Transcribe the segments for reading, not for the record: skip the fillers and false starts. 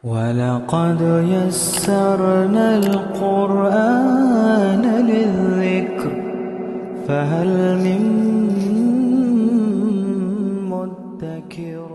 وَلَقَدْ يَسَّرْنَا الْقُرْآنَ لِلذِّكْرِ فَهَلْ مِن مُّدَّكِرٍ۔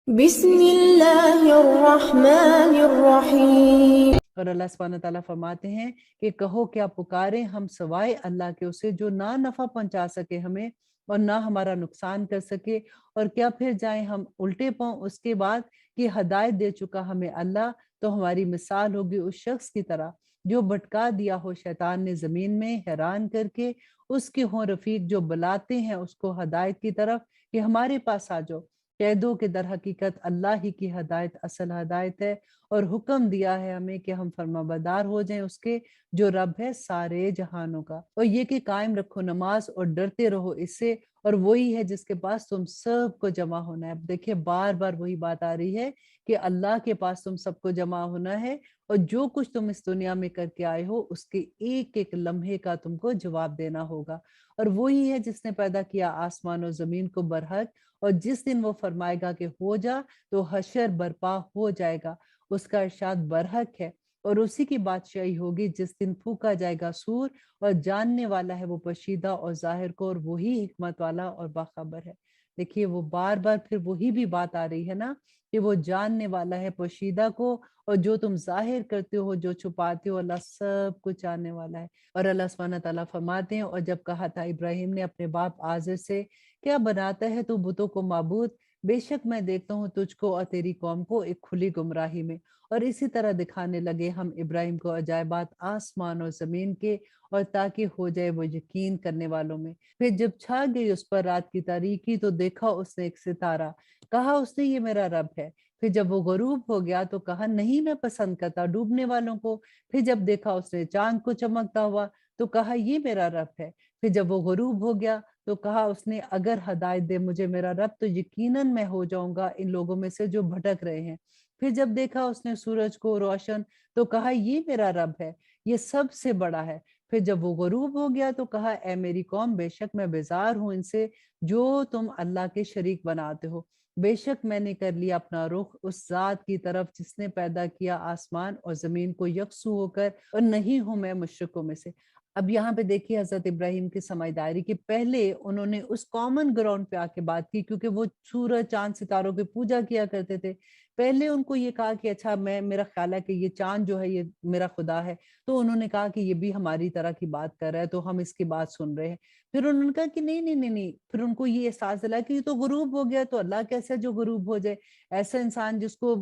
بسم اللہ الرحمن الرحیم۔ اور اللہ سبحانہ تعالیٰ فرماتے ہیں کہ کہو کیا پکاریں ہم سوائے اللہ کے اسے جو نہ نفع پہنچا سکے ہمیں اور نہ ہمارا نقصان کر سکے، اور کیا پھر جائیں ہم الٹے پاؤں اس کے بعد کہ ہدایت دے چکا ہمیں اللہ، تو ہماری مثال ہوگی اس شخص کی طرح جو بھٹکا دیا ہو شیطان نے زمین میں حیران کر کے، اس کے ہوں رفیق جو بلاتے ہیں اس کو ہدایت کی طرف کہ ہمارے پاس آ جاؤ۔ کہہ دو کہ در حقیقت اللہ ہی کی ہدایت اصل ہدایت ہے، اور حکم دیا ہے ہمیں کہ ہم فرمانبردار ہو جائیں اس کے جو رب ہے سارے جہانوں کا، اور یہ کہ قائم رکھو نماز اور ڈرتے رہو اس سے، اور وہی ہے جس کے پاس تم سب کو جمع ہونا ہے۔ اب دیکھیں بار بار وہی بات آ رہی ہے کہ اللہ کے پاس تم سب کو جمع ہونا ہے، اور جو کچھ تم اس دنیا میں کر کے آئے ہو اس کے ایک ایک لمحے کا تم کو جواب دینا ہوگا، اور وہی ہے جس نے پیدا کیا آسمان و زمین کو برحق، اور جس دن وہ فرمائے گا کہ ہو جا تو حشر برپا ہو جائے گا، اس کا ارشاد برحق ہے، اور اسی کی بادشاہی ہوگی جس دن پھونکا جائے گا سور، اور جاننے والا ہے وہ پوشیدہ اور ظاہر کو، اور وہی حکمت والا اور باخبر ہے۔ دیکھیے وہ بار بار پھر وہی بھی بات آ رہی ہے نا کہ وہ جاننے والا ہے پوشیدہ کو، اور جو تم ظاہر کرتے ہو جو چھپاتے ہو اللہ سب کچھ جاننے والا ہے۔ اور اللہ سبحانہ تعالیٰ فرماتے ہیں، اور جب کہا تھا ابراہیم نے اپنے باپ آزر سے، کیا بناتا ہے تو بتوں کو معبود، بے شک میں دیکھتا ہوں تجھ کو اور تیری قوم کو ایک کھلی گمراہی میں۔ اور اسی طرح دکھانے لگے ہم ابراہیم کو عجائبات آسمان اور زمین کے، اور تاکہ ہو جائے وہ یقین کرنے والوں میں۔ پھر جب چھا گئی اس پر رات کی تاریکی تو دیکھا اس نے ایک ستارہ، کہا اس نے یہ میرا رب ہے۔ پھر جب وہ غروب ہو گیا تو کہا نہیں میں پسند کرتا ڈوبنے والوں کو۔ پھر جب دیکھا اس نے چاند کو چمکتا ہوا تو کہا یہ میرا رب ہے۔ پھر جب وہ غروب ہو گیا تو کہا اس نے اگر ہدایت دے مجھے میرا رب تو یقیناً میں ہو جاؤں گا ان لوگوں میں سے جو بھٹک رہے ہیں۔ پھر جب دیکھا اس نے سورج کو روشن تو کہا یہ میرا رب ہے، یہ سب سے بڑا ہے۔ پھر جب وہ غروب ہو گیا تو کہا اے میری قوم بے شک میں بیزار ہوں ان سے جو تم اللہ کے شریک بناتے ہو، بے شک میں نے کر لیا اپنا رخ اس ذات کی طرف جس نے پیدا کیا آسمان اور زمین کو یکسو ہو کر، اور نہیں ہوں میں مشرکوں میں سے۔ اب یہاں پہ دیکھیے حضرت ابراہیم کی سمجھداری کہ پہلے انہوں نے اس کامن گراؤنڈ پہ آ کے بات کی، کیونکہ وہ سورج چاند ستاروں کی پوجا کیا کرتے تھے۔ پہلے ان کو یہ کہا کہ اچھا میرا خیال ہے کہ یہ چاند جو ہے یہ میرا خدا ہے، تو انہوں نے کہا کہ یہ بھی ہماری طرح کی بات کر رہا ہے تو ہم اس کی بات سن رہے ہیں۔ پھر انہوں نے کہا کہ نہیں نہیں نہیں نہیں، پھر ان کو یہ احساس دلا کہ یہ تو غروب ہو گیا، تو اللہ کیسے جو غروب ہو جائے، ایسا انسان جس کو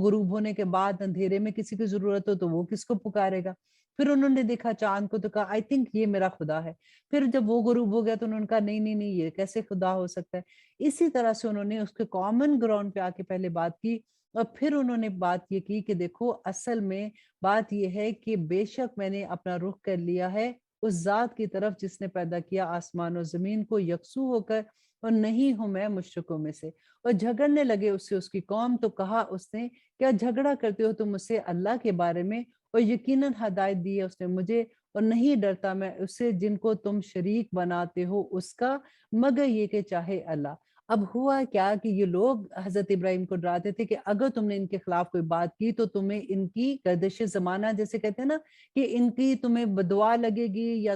غروب ہونے کے بعد اندھیرے میں کسی کی ضرورت ہو تو وہ کس کو پکارے گا۔ پھر انہوں نے دیکھا چاند کو تو کہا آئی تھنک یہ میرا خدا ہے۔ پھر جب وہ غروب ہو گیا تو انہوں نے کہا نہیں نہیں نہیں یہ کیسے خدا ہو سکتا ہے۔ اسی طرح سے انہوں نے اس کے کامن گراؤنڈ پہ آ کے پہلے بات کی، اور پھر انہوں نے بات یہ کی کہ دیکھو اصل میں بات یہ ہے کہ بے شک میں نے اپنا رخ کر لیا ہے اس ذات کی طرف جس نے پیدا کیا آسمان و زمین کو یکسو ہو کر، اور نہیں ہوں میں مشرکوں میں سے۔ اور جھگڑنے لگے اس سے اس کی قوم، تو کہا اس نے کیا جھگڑا کرتے ہو تم مجھ سے اللہ کے بارے میں، اور یقیناً ہدایت دی ہے اس نے مجھے، اور نہیں ڈرتا میں اس سے جن کو تم شریک بناتے ہو اس کا، مگر یہ کہ چاہے اللہ۔ اب ہوا کیا کہ یہ لوگ حضرت ابراہیم کو ڈراتے تھے کہ اگر تم نے ان کے خلاف کوئی بات کی تو تمہیں ان کی گردش زمانہ جیسے کہتے ہیں نا کہ ان کی تمہیں بدعا لگے گی یا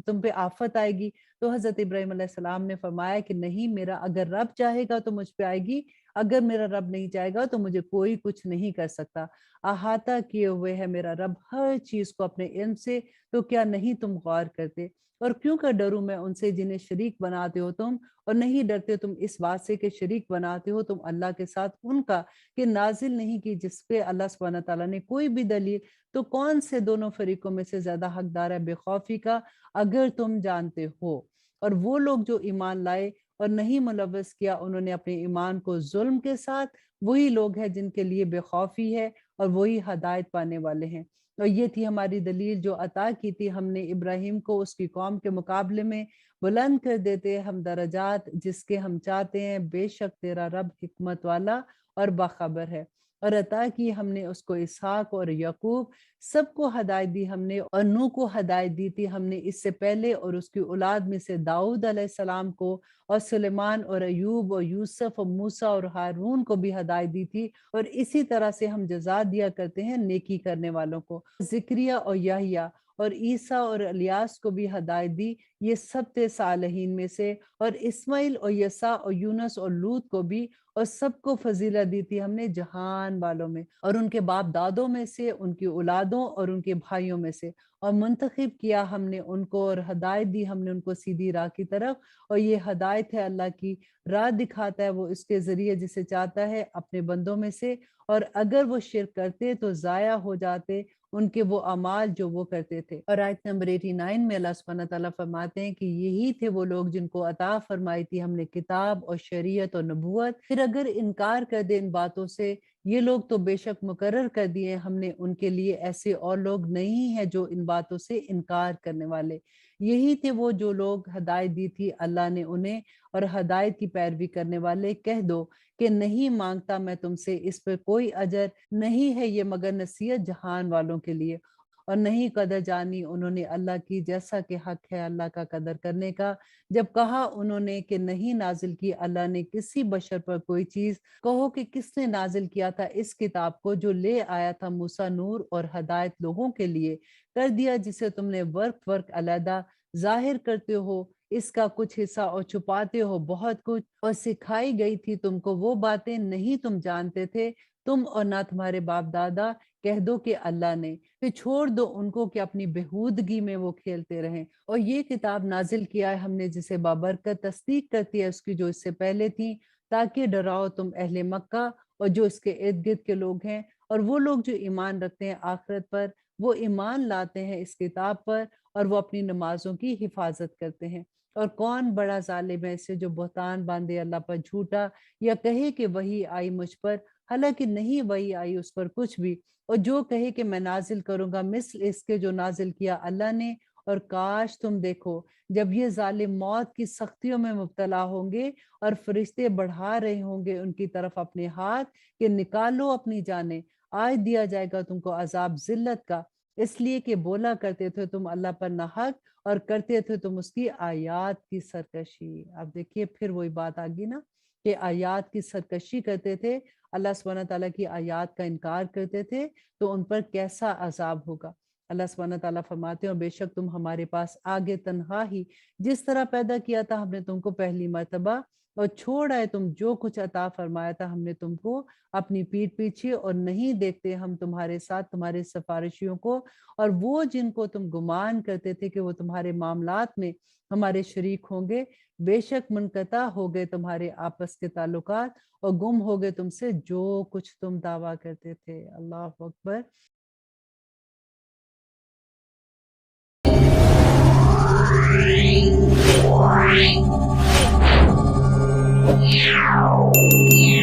تم پہ آفت آئے گی۔ تو حضرت ابراہیم علیہ السلام نے فرمایا کہ نہیں، میرا اگر رب چاہے گا تو مجھ پہ آئے گی، اگر میرا رب نہیں چاہے گا تو مجھے کوئی کچھ نہیں کر سکتا۔ احاطہ کیے ہوئے ہے میرا رب ہر چیز کو اپنے علم سے، تو کیا نہیں تم غور کرتے؟ اور کیوں کر ڈروں میں ان سے جنہیں شریک بناتے ہو تم، اور نہیں ڈرتے تم اس بات سے کہ شریک بناتے ہو تم اللہ کے ساتھ ان کا کہ نازل نہیں کی جس پہ اللہ سبحانہ تعالیٰ نے کوئی بھی دلیل، تو کون سے دونوں فریقوں میں سے زیادہ حقدار ہے بے خوفی کا اگر تم جانتے ہو۔ اور وہ لوگ جو ایمان لائے اور نہیں ملوث کیا انہوں نے اپنے ایمان کو ظلم کے ساتھ، وہی لوگ ہیں جن کے لیے بے خوفی ہے اور وہی ہدایت پانے والے ہیں۔ اور یہ تھی ہماری دلیل جو عطا کی تھی ہم نے ابراہیم کو اس کی قوم کے مقابلے میں، بلند کر دیتے ہم درجات جس کے ہم چاہتے ہیں، بے شک تیرا رب حکمت والا اور باخبر ہے۔ اور عطا کی ہم نے اس کو اسحاق اور یعقوب، سب کو ہدایت دی ہم نے، اور نوح کو ہدایت دی تھی ہم نے اس سے پہلے، اور اس کی اولاد میں سے داؤد علیہ السلام کو، اور سلیمان اور ایوب اور یوسف اور موسیٰ اور ہارون کو بھی ہدایت دی تھی، اور اسی طرح سے ہم جزا دیا کرتے ہیں نیکی کرنے والوں کو۔ زکریا اور یحییٰ اور عیسیٰ اور الیاس کو بھی ہدایت دی، یہ سب تھے صالحین میں سے، اور اسماعیل اور یسع اور یونس اور لوط کو بھی، اور سب کو فضیلت دی تھی ہم نے جہان والوں میں اور ان کے باپ دادوں میں سے، ان کی اولادوں اور ان کے بھائیوں میں سے، اور منتخب کیا ہم نے ان کو، اور ہدایت دی ہم نے ان کو سیدھی راہ کی طرف۔ اور یہ ہدایت ہے اللہ کی راہ دکھاتا ہے وہ اس کے ذریعے جسے چاہتا ہے اپنے بندوں میں سے، اور اگر وہ شرک کرتے تو ضائع ہو جاتے ان کے وہ اعمال جو وہ کرتے تھے۔ اور آیت نمبر 89 میں اللہ سبحانہ تعالیٰ فرماتے ہیں کہ یہی تھے وہ لوگ جن کو عطا فرمائی تھی ہم نے کتاب اور شریعت اور نبوت، پھر اگر انکار کر دے ان باتوں سے، یہ لوگ تو بے شک مقرر کر دیے ہم نے ان کے لیے ایسے اور لوگ نہیں ہیں جو ان باتوں سے انکار کرنے والے۔ یہی تھے وہ جو لوگ ہدایت دی تھی اللہ نے انہیں، اور ہدایت کی پیروی کرنے والے کہہ دو کہ نہیں مانگتا میں تم سے اس پر کوئی اجر، نہیں ہے یہ مگر نصیحت جہان والوں کے لیے۔ اور نہیں قدر جانی انہوں نے اللہ کی، جیسا کہ حق ہے اللہ کا قدر کرنے کا۔ جب کہا انہوں نے کہ نہیں نازل کی اللہ نے کسی بشر پر کوئی چیز، کہو کہ کس نے نازل کیا تھا اس کتاب کو جو لے آیا تھا موسیٰ نور اور ہدایت لوگوں کے لیے، کر دیا جسے تم نے ورق علیحدہ، ظاہر کرتے ہو اس کا کچھ حصہ اور چھپاتے ہو بہت کچھ، اور سکھائی گئی تھی تم کو وہ باتیں نہیں تم جانتے تھے تم اور نہ تمہارے باپ دادا، کہہ دو کہ اللہ نے، پھر چھوڑ دو ان کو کہ اپنی بہودگی میں وہ کھیلتے رہیں۔ اور یہ کتاب نازل کیا ہے ہم نے جسے بابرکت، تصدیق کرتی ہے اس کی جو اس سے پہلے تھی، تاکہ ڈراؤ تم اہل مکہ اور جو اس کے ارد گرد کے لوگ ہیں، اور وہ لوگ جو ایمان رکھتے ہیں آخرت پر، وہ ایمان لاتے ہیں اس کتاب پر، اور وہ اپنی نمازوں کی حفاظت کرتے ہیں۔ اور کون بڑا ظالم ہے اسے جو بہتان باندھے اللہ پر جھوٹا، یا کہے کہ وحی آئی مجھ پر، حالانکہ نہیں وحی آئی اس پر کچھ بھی، اور جو کہے کہ میں نازل کروں گا مثل اس کے جو نازل کیا اللہ نے۔ اور کاش تم دیکھو جب یہ ظالم موت کی سختیوں میں مبتلا ہوں گے، اور فرشتے بڑھا رہے ہوں گے ان کی طرف اپنے ہاتھ کہ نکالو اپنی جانیں، آج دیا جائے گا تم کو عذاب ذلت کا، اس لیے کہ بولا کرتے تھے تم اللہ پر ناحق، اور کرتے تھے تم اس کی آیات کی سرکشی۔ اب دیکھیے پھر وہی بات آگی نا کہ آیات کی سرکشی کرتے تھے، اللہ سبحانہ تعالیٰ کی آیات کا انکار کرتے تھے، تو ان پر کیسا عذاب ہوگا۔ اللہ سبحانہ تعالیٰ فرماتے ہیں اور بے شک تم ہمارے پاس آگے تنہا ہی جس طرح پیدا کیا تھا ہم نے تم کو پہلی مرتبہ، اور چھوڑ آئے تم جو کچھ عطا فرمایا تھا ہم نے تم کو اپنی پیٹھ پیچھے، اور نہیں دیکھتے ہم تمہارے ساتھ تمہارے سفارشیوں کو، اور وہ جن کو تم گمان کرتے تھے کہ وہ تمہارے معاملات میں ہمارے شریک ہوں گے، بے شک منقطع ہو گئے تمہارے آپس کے تعلقات، اور گم ہو گئے تم سے جو کچھ تم دعویٰ کرتے تھے۔ اللہ اکبر۔ Yeah.